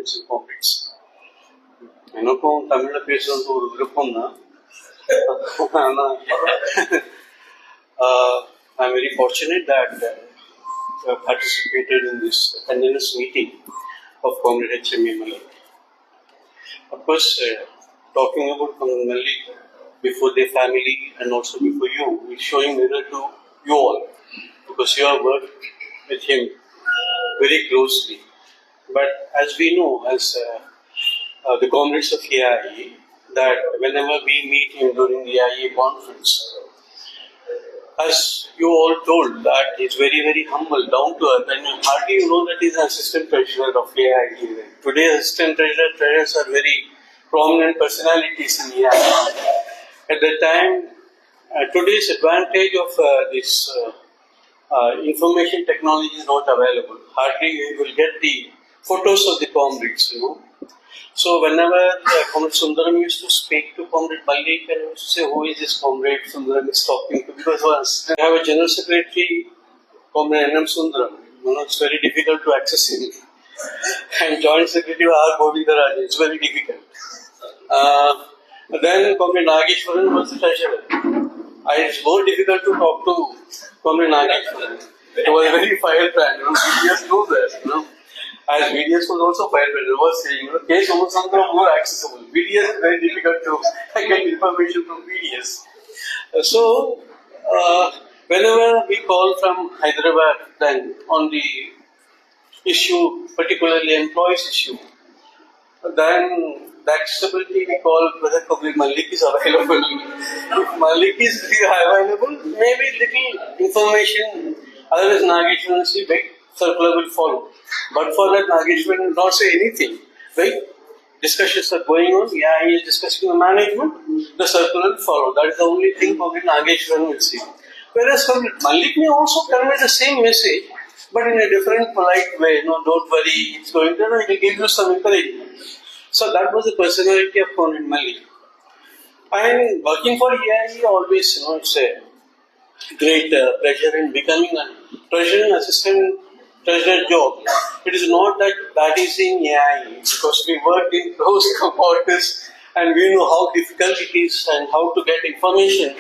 friends and comrades. எனக்கும் தமிழ்ல பேசுறது ஒரு விருப்பம் தான். I'm very fortunate that I participated in this attendance meeting of Comrade H.M.A.ம. Of course, talking about Comrade Malik before their family and also before you is showing mirror to you all, because you have worked with him very closely. But as we know, as the comrades of Aiiea, that whenever we meet him during the Aiiea conference, as you all told, that he's very, very humble, down to earth, and hardly you know that he's an assistant treasurer of Aiiea. Today, assistant treasurers are very prominent personalities in Aiiea. At the time, today's advantage of this information technology is not available. Hardly you will get the photos of the comrades, you know. So whenever Comrade Sundaram used to speak to Comrade Malik and used to say, who is this Comrade Sundaram is talking to? Because once I have a General Secretary, Comrade N.M. Sundaram, you know, it's very difficult to access him. And Joint Secretary R. Govindaraj, it's very difficult. Then Comrade Nageshwaran was the treasurer. It's more difficult to talk to Comrade Nageshwaran. It was a very firebrand, you know, VDS knows that, you know. As VDS was also firebrand, I was saying, you know, K. Somasandra more accessible. VDS is very difficult to get information from VDS. So, whenever we call from Hyderabad, then on the issue, particularly employees issue, then the accessibility we call whether Comrade Malik is available. If Malik is available, maybe little information, otherwise Nageshwaran will say, big circular will follow. But for that, Nageshwaran will not say anything. Right? Discussions are going on, he is discussing the management, the circular will follow. That is the only thing Comrade Nageshwaran will see. Whereas Comrade Malik may also convey the same message, but in a different, polite way. No, don't worry, it's going to, it will give you some encouragement. So that was the personality of Comrade Malik. And working for Aiiea always, you know, it's a great pleasure in becoming a treasurer and assistant treasurer job. It is not that is in Aiiea, because we work in close quarters and we know how difficult it is and how to get information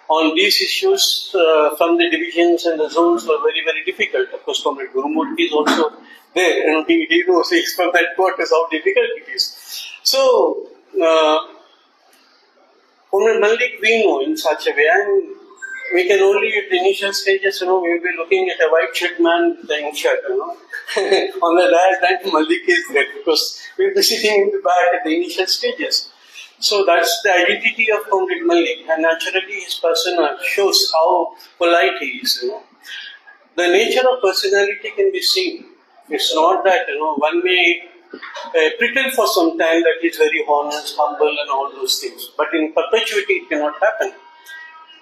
on these issues from the divisions and the zones were very, very difficult. Of course, Comrade Gurumurthy is also there, and he knows from headquarters how difficult it is. So, Comrade Malik, we know in such a way, and we can only at the initial stages, you know, we will be looking at a white shirt man with a ink shirt, you know. On the last time, Malik is there, because we will be sitting in the back at the initial stages. So that's the identity of Comrade Malik, and naturally his persona shows how polite he is, you know. The nature of personality can be seen. It's not that, you know, one may pretend for some time that he's very honest, humble and all those things. But in perpetuity it cannot happen.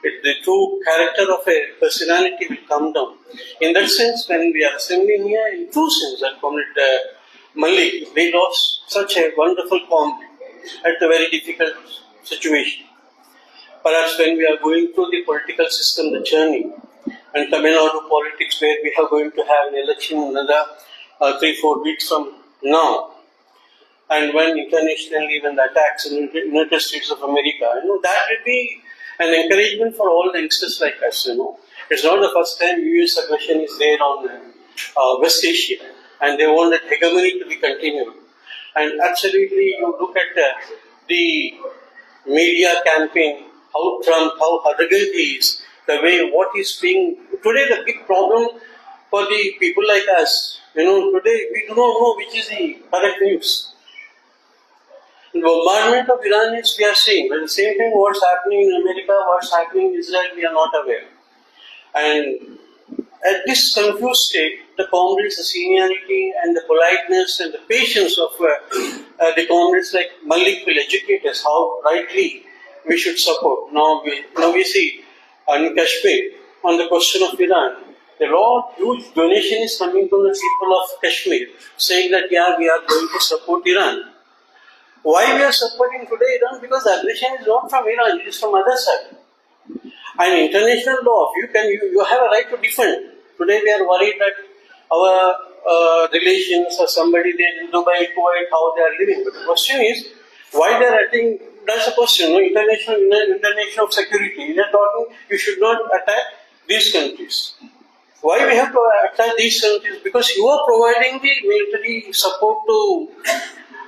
The true character of a personality will come down. In that sense, when we are assembling here, in true sense, that Comrade Malik, we lost such a wonderful comrade at a very difficult situation. Perhaps when we are going through the political system, the journey, and Tamil Nadu politics, where we are going to have an election in another 3-4 weeks from now, and when internationally, when the attacks in the United States of America, you know, that will be an encouragement for all the youngsters like us, you know. It's not the first time US aggression is there on West Asia, and they want that hegemony to be continued. And absolutely, you look at the media campaign, how Trump, how arrogant he is, the way what is being, today the big problem for the people like us, you know, today we do not know which is the correct news. The bombardment of Iran is we are seeing, but the same thing what's happening in America, what's happening in Israel, we are not aware. And at this confused state, the comrades, the seniority and the politeness and the patience of the comrades like Malik will educate us how rightly we should support. Now we see in Kashmir, on the question of Iran, the huge donation is coming from the people of Kashmir, saying that yeah, we are going to support Iran. Why we are supporting today Iran? Because the aggression is not from Iran, it is from other side. And international law, you have a right to defend. Today we are worried that our relations or somebody there in Dubai, Kuwait, how they are living. But the question is, why they are acting? That's the question. No? International security. They are talking you should not attack these countries. Why we have to attack these countries? Because you are providing the military support to,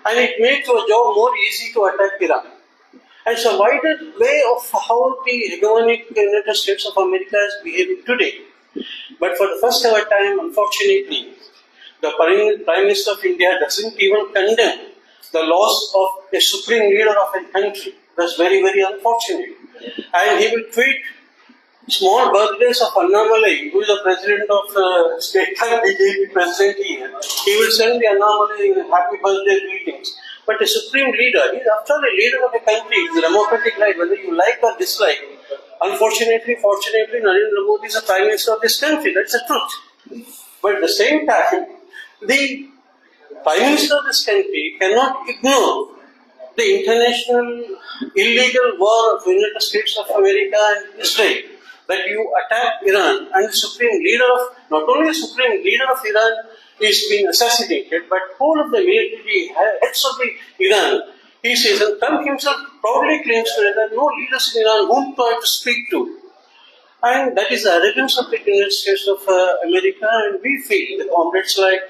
and it makes your job more easy to attack Iran. And so why the way of how the hegemonic United States of America is behaving today. But for the first ever time, unfortunately, the Prime Minister of India doesn't even condemn the loss of a supreme leader of a country. That's very, very unfortunate. And he will tweet small birthdays of Annamalai, who is the president of State BJP president here. He will send the Annamalai happy birthday greetings. But a supreme leader, he is after the leader of a country, it's a democratic right, whether you like or dislike. Unfortunately, fortunately, Narendra Modi is the Prime Minister of this country. That's the truth. But at the same time, the Prime Minister of this country cannot ignore the international illegal war of the United States of America and Israel. That you attack Iran and the supreme leader of, not only the supreme leader of Iran is being assassinated, but whole of the military heads of the Iran, he says, and Trump himself proudly claims that there are no leaders in Iran whom to have to speak to. And that is the arrogance of the United States of America, and we feel the comrades like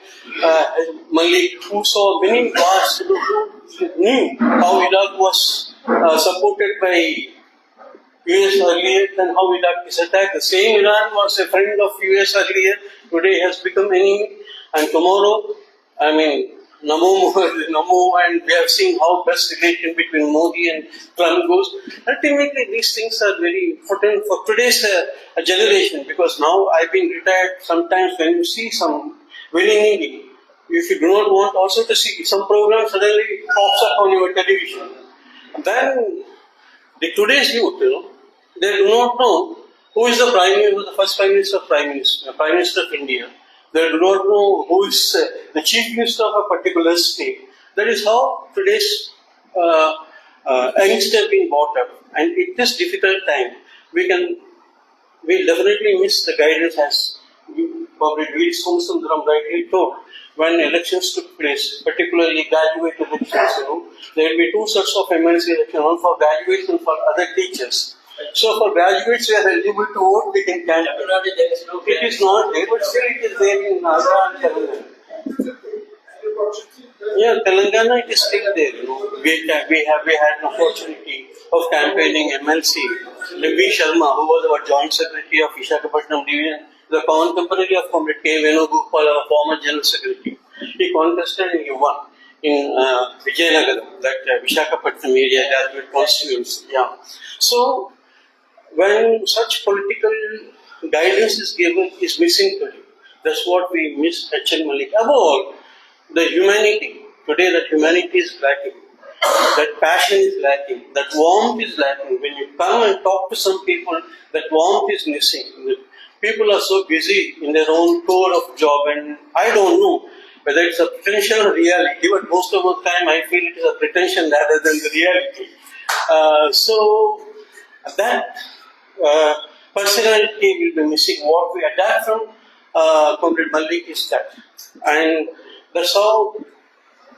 Malik, who saw many wars, who knew how Iraq was supported by US earlier and how Iraq is attacked. The same Iran was a friend of US earlier, today has become enemy, and tomorrow, Namo, and we have seen how best relation between Modi and Trump goes. Ultimately, these things are very important for today's generation, because now I've been retired. Sometimes when you see some willy-nilly, if you do not want also to see some program suddenly pops up on your television, then the today's youth, they do not know who is the first Prime Minister of India. They do not know who is the Chief Minister of a particular state. That is how today's youngsters have been brought up. And in this difficult time, we definitely miss the guidance, as probably V.Rama rightly told. When elections took place, particularly graduate elections, there will be two sets of MLC elections, one for graduates and for other teachers. So for graduates, we are eligible to vote, we can candidate. It is not there, but still it is there in Andhra and Telangana. Yeah, Telangana, it is still there. We had an opportunity of campaigning MLC. V.Rama, who was our joint secretary of Visakhapatnam division, the contemporary of Comrade K. Venugopal, our former general secretary. He contested and he won in Vijayanagaram, that Visakhapatnam area graduate constituency. Yeah. So, when such political guidance is given, is missing today. That's what we miss H.M.A.mA. Above all, the humanity. Today that humanity is lacking. That passion is lacking. That warmth is lacking. When you come and talk to some people, that warmth is missing. People are so busy in their own core of job, and I don't know whether it's a pretension or reality, but most of the time I feel it is a pretension rather than the reality. So that personality will be missing. What we adapt from Comrade Malik is that. And that's how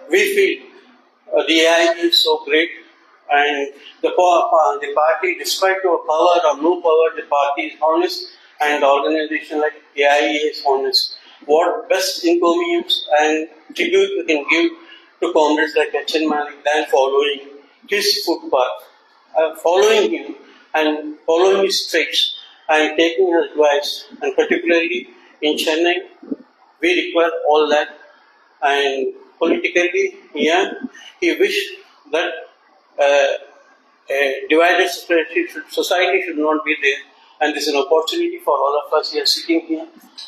we feel the Aiiea is so great, and the party, despite our power or no power, the party is honest, and the organization like Aiiea is honest. What best encomiums and tribute we can give to comrades like H.M.A.mma than following his footpath, following him and following his tricks and taking his advice, and particularly in Chennai, we require all that. And politically, he wished that a divided society should not be there, and this is an opportunity for all of us here sitting here.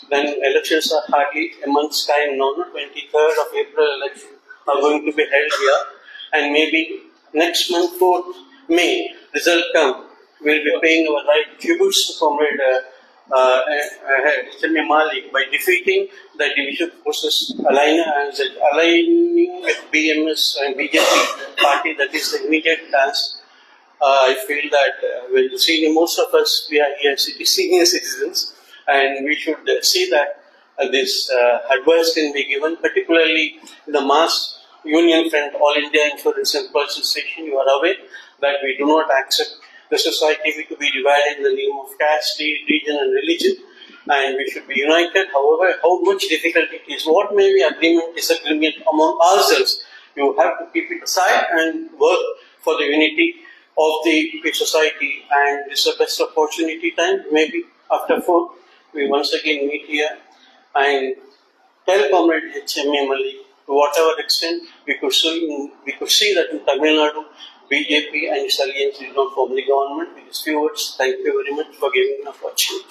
Then elections are hardly a month's time now, 23rd of April elections are going to be held here, and maybe next month, 4th May, result come. We'll be paying our right tributes to Comrade H.M.A.mma by defeating the division forces, aligning with BMS and BJP party. That is the immediate task. I feel that most of us, we are here senior citizens, and we should see that this advice can be given, particularly the mass union front, All India Insurance Employees Association. You are aware that we do not accept the society to be divided in the name of caste, region and religion, and we should be united. However, how much difficult it is, what may be agreement, disagreement among ourselves, you have to keep it aside and work for the unity of the society. And this is the best opportunity time. Maybe after 4, we once again meet here and tell Comrade H.M.A.มto whatever extent we could see that in Tamil Nadu, BJP and its alliance did not form the government. With these few words, thank you very much for giving me an opportunity.